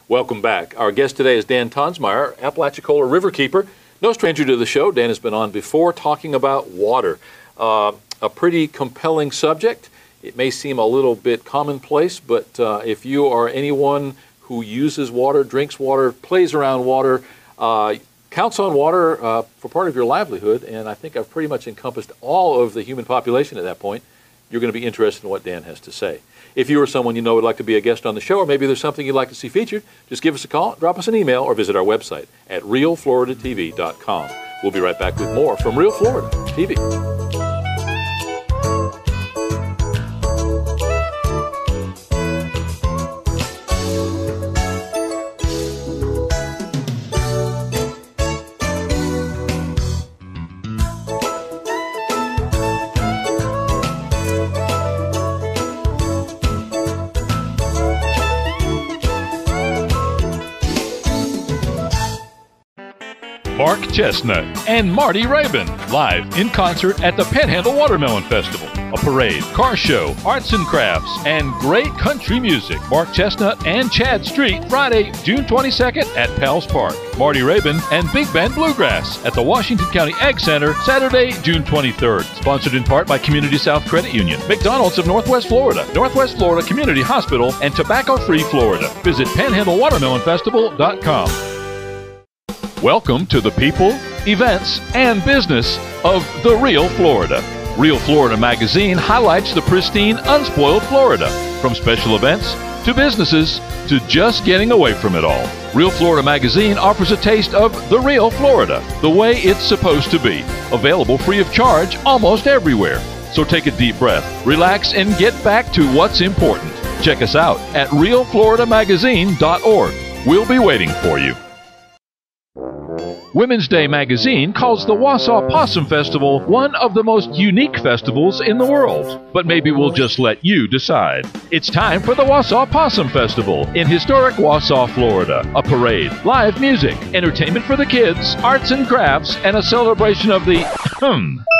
Welcome back. Our guest today is Dan Tonsmeyer, Apalachicola Riverkeeper. No stranger to the show. Dan has been on before talking about water. A pretty compelling subject. It may seem a little bit commonplace, but if you are anyone who uses water, drinks water, plays around water, counts on water for part of your livelihood, and I think I've pretty much encompassed all of the human population at that point, you're going to be interested in what Dan has to say. If you or someone you know would like to be a guest on the show, or maybe there's something you'd like to see featured, just give us a call, drop us an email, or visit our website at realfloridatv.com. We'll be right back with more from Real Florida TV. Mark Chestnut and Marty Rabin, live in concert at the Panhandle Watermelon Festival. A parade, car show, arts and crafts, and great country music. Mark Chestnut and Chad Street, Friday, June 22nd at Pals Park. Marty Rabin and Big Band Bluegrass at the Washington County Ag Center, Saturday, June 23rd. Sponsored in part by Community South Credit Union, McDonald's of Northwest Florida, Northwest Florida Community Hospital, and Tobacco Free Florida. Visit PanhandleWatermelonFestival.com. Welcome to the people, events, and business of The Real Florida. Real Florida magazine highlights the pristine, unspoiled Florida, from special events to businesses to just getting away from it all. Real Florida magazine offers a taste of The Real Florida, the way it's supposed to be. Available free of charge almost everywhere. So take a deep breath, relax, and get back to what's important. Check us out at realfloridamagazine.org. We'll be waiting for you. Women's Day magazine calls the Wausau Possum Festival one of the most unique festivals in the world. But maybe we'll just let you decide. It's time for the Wausau Possum Festival in historic Wausau, Florida. A parade, live music, entertainment for the kids, arts and crafts, and a celebration of the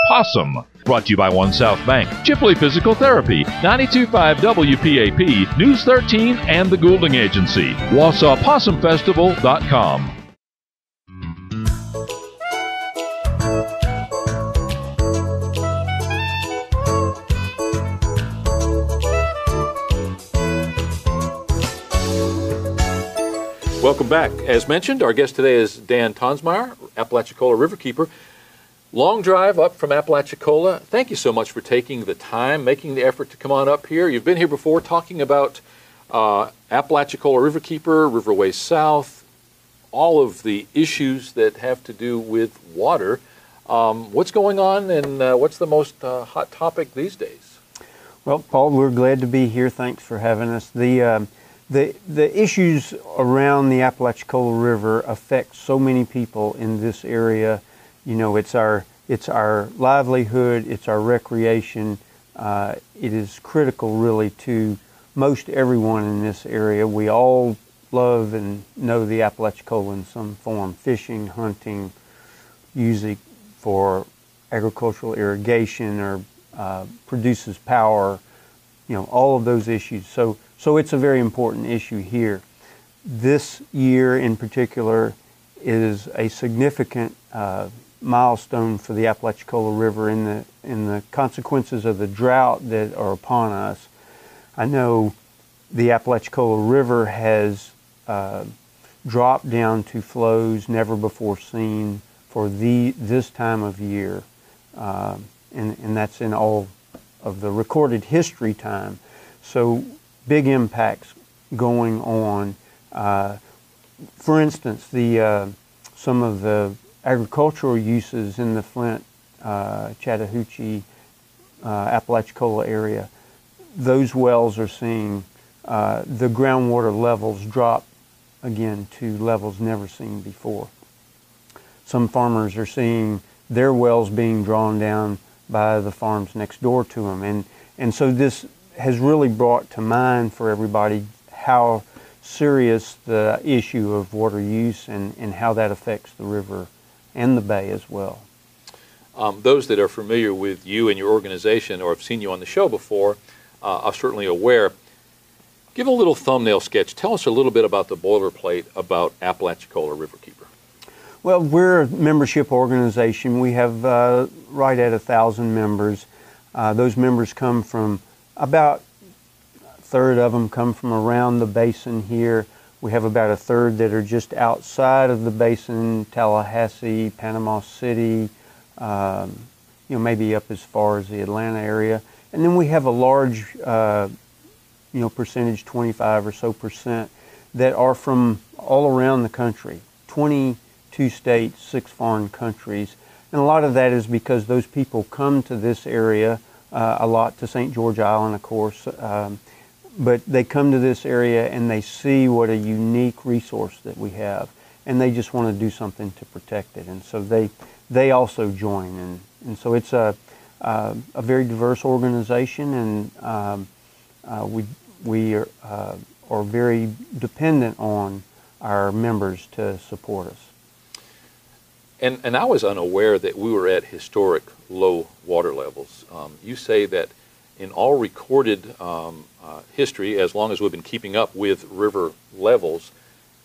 possum. Brought to you by One South Bank, Chipley Physical Therapy, 92.5 WPAP, News 13, and the Goulding Agency. WausauPossumFestival.com. Welcome back. As mentioned, our guest today is Dan Tonsmeyer, Apalachicola Riverkeeper. Long drive up from Apalachicola. Thank you so much for taking the time, making the effort to come on up here. You've been here before talking about Apalachicola Riverkeeper, Riverway South, all of the issues that have to do with water. What's going on, and what's the most hot topic these days? Well, Paul, we're glad to be here. Thanks for having us. The issues around the Apalachicola River affect so many people in this area. You know, it's our livelihood, it's our recreation. It is critical, really, to most everyone in this area. We all love and know the Apalachicola in some form: fishing, hunting, using for agricultural irrigation, or produces power. You know, all of those issues. So it's a very important issue here. This year in particular is a significant milestone for the Apalachicola River in the consequences of the drought that are upon us. I know the Apalachicola River has dropped down to flows never before seen for this time of year, and that's in all of the recorded history time. So big impacts going on. For instance, some of the agricultural uses in the Flint, Chattahoochee, Apalachicola area, those wells are seeing the groundwater levels drop again to levels never seen before. Some farmers are seeing their wells being drawn down by the farms next door to them, and so this has really brought to mind for everybody how serious the issue of water use and how that affects the river and the bay as well. Those that are familiar with you and your organization, or have seen you on the show before, are certainly aware. Give a little thumbnail sketch. Tell us a little bit about the boilerplate about Apalachicola Riverkeeper. Well, we're a membership organization. We have right at 1,000 members. Those members come from about a third of them come from around the basin here. We have about a third that are just outside of the basin, Tallahassee, Panama City, maybe up as far as the Atlanta area. And then we have a large percentage, 25 or so percent, that are from all around the country, 22 states, 6 foreign countries. And a lot of that is because those people come to this area a lot, to St. George Island, of course, but they come to this area and they see what a unique resource that we have, and they just want to do something to protect it. And so they also join, and so it's a very diverse organization, and we are very dependent on our members to support us. And I was unaware that we were at historic low water levels. You say that in all recorded history, as long as we've been keeping up with river levels,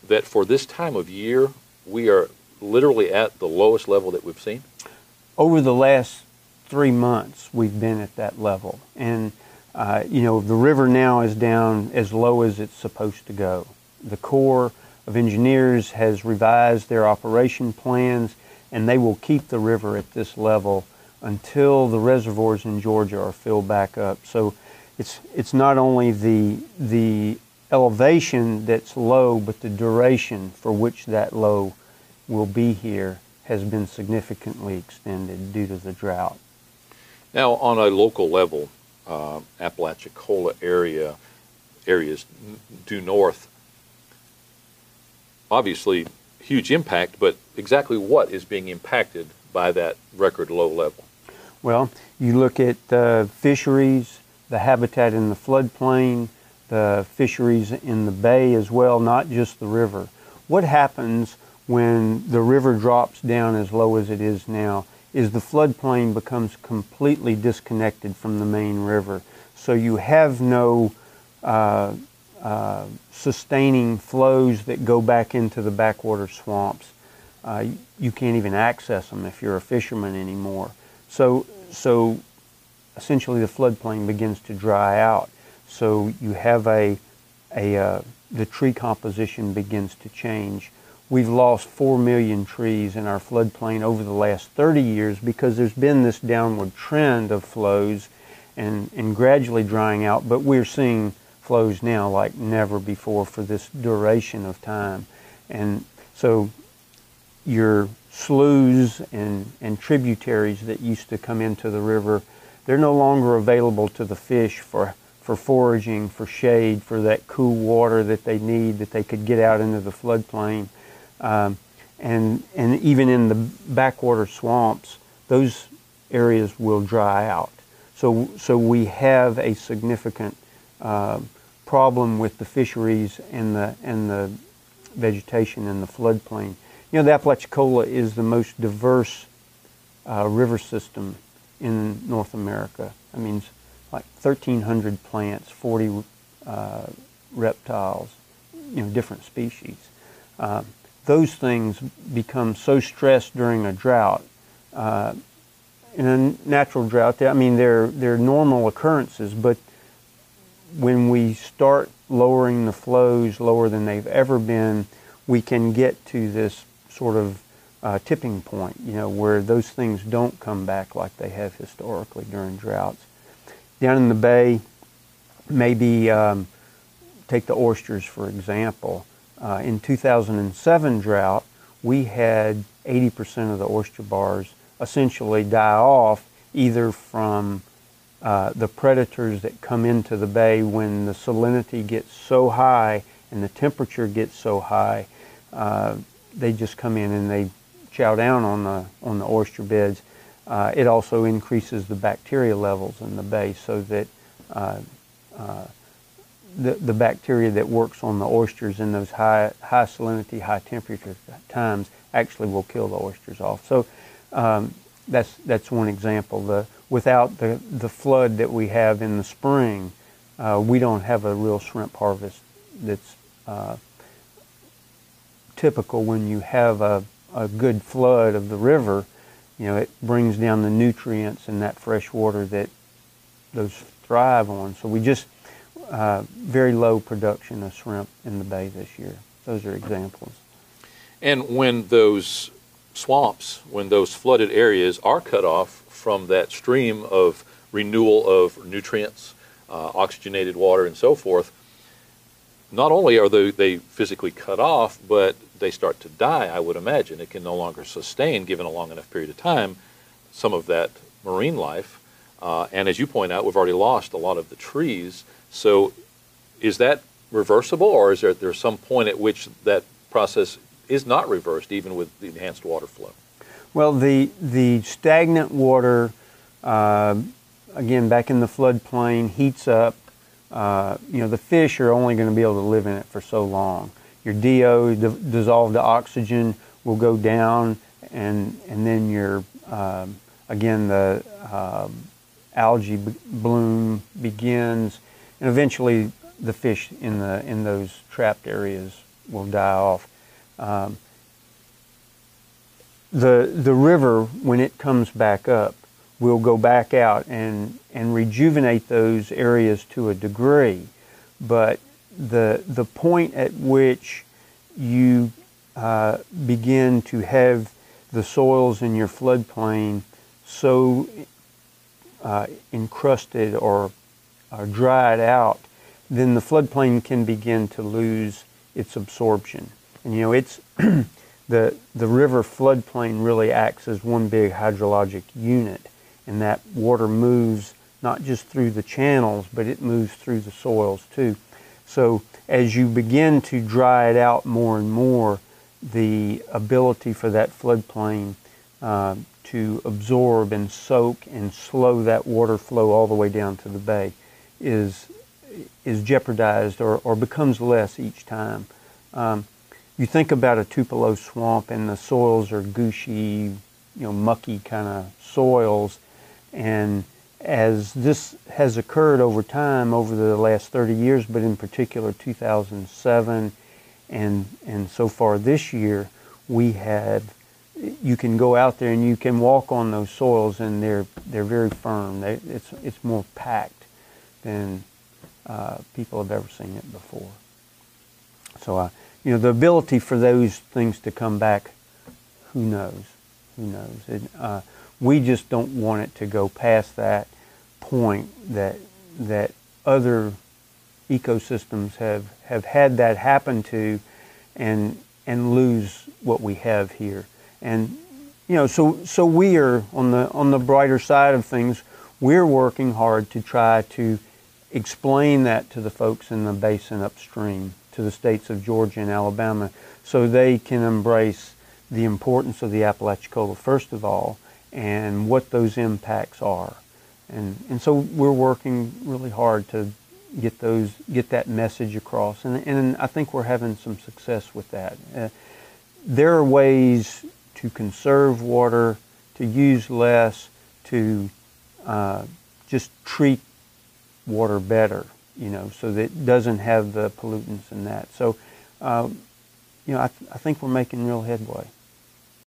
that for this time of year, we are literally at the lowest level that we've seen? Over the last 3 months, we've been at that level. And, the river now is down as low as it's supposed to go. The Corps of Engineers has revised their operation plans, and they will keep the river at this level until the reservoirs in Georgia are filled back up. So it's not only the elevation that's low, but the duration for which that low will be here has been significantly extended due to the drought. Now, on a local level, Apalachicola areas due north, obviously huge impact, but exactly what is being impacted by that record low level? Well, you look at fisheries, the habitat in the floodplain, the fisheries in the bay as well, not just the river. What happens when the river drops down as low as it is now is the floodplain becomes completely disconnected from the main river. So you have no sustaining flows that go back into the backwater swamps. You can't even access them if you're a fisherman anymore. So essentially the floodplain begins to dry out. So you have the tree composition begins to change. We've lost 4 million trees in our floodplain over the last 30 years because there's been this downward trend of flows and gradually drying out, but we're seeing flows now like never before for this duration of time. And so your sloughs and tributaries that used to come into the river, they're no longer available to the fish for foraging, for shade, for that cool water that they need, that they could get out into the floodplain. And even in the backwater swamps, those areas will dry out. So we have a significant problem with the fisheries and the vegetation in the floodplain. The Apalachicola is the most diverse river system in North America. I mean, it's like 1,300 plants, 40 reptiles, different species. Those things become so stressed during a drought. In a natural drought, I mean, they're normal occurrences, but when we start lowering the flows lower than they've ever been, we can get to this sort of tipping point, where those things don't come back like they have historically during droughts. Down in the bay, maybe take the oysters for example. In 2007 drought, we had 80% of the oyster bars essentially die off, either from the predators that come into the bay when the salinity gets so high and the temperature gets so high, they just come in and they chow down on the oyster beds. It also increases the bacteria levels in the bay, so that the bacteria that works on the oysters in those high salinity, high temperature times actually will kill the oysters off. So that's one example. Without the flood that we have in the spring, we don't have a real shrimp harvest that's typical. When you have a good flood of the river, it brings down the nutrients in that fresh water that those thrive on. So we just, very low production of shrimp in the bay this year. Those are examples. And when those swamps, when those flooded areas are cut off from that stream of renewal of nutrients, oxygenated water and so forth, not only are they physically cut off, but they start to die, I would imagine. It can no longer sustain, given a long enough period of time, some of that marine life. And as you point out, we've already lost a lot of the trees. So is that reversible, or is there some point at which that process is not reversed, even with the enhanced water flow? Well, the stagnant water, again, back in the floodplain, heats up. The fish are only going to be able to live in it for so long. Your DO, dissolved oxygen, will go down, and then your again the algae bloom begins, and eventually the fish in those trapped areas will die off. The river, when it comes back up, will go back out and rejuvenate those areas to a degree, but the point at which you begin to have the soils in your floodplain so encrusted or dried out, then the floodplain can begin to lose its absorption. And it's the river floodplain really acts as one big hydrologic unit, and that water moves not just through the channels, but it moves through the soils too. So as you begin to dry it out more and more, the ability for that floodplain to absorb and soak and slow that water flow all the way down to the bay is jeopardized or becomes less each time. You think about a Tupelo swamp, and the soils are gushy, mucky kind of soils, and as this has occurred over time, over the last 30 years, but in particular 2007 and so far this year, you can go out there and you can walk on those soils, and they're very firm. It's more packed than people have ever seen it before. So the ability for those things to come back, who knows? Who knows? We just don't want it to go past that point that other ecosystems have had that happen to, and lose what we have here. And so we are on the brighter side of things. We're working hard to try to explain that to the folks in the basin upstream, to the states of Georgia and Alabama, so they can embrace the importance of the Apalachicola first of all, and what those impacts are. And so we're working really hard to get that message across, and I think we're having some success with that. There are ways to conserve water, to use less, to just treat water better, so that it doesn't have the pollutants in that. So, I think we're making real headway.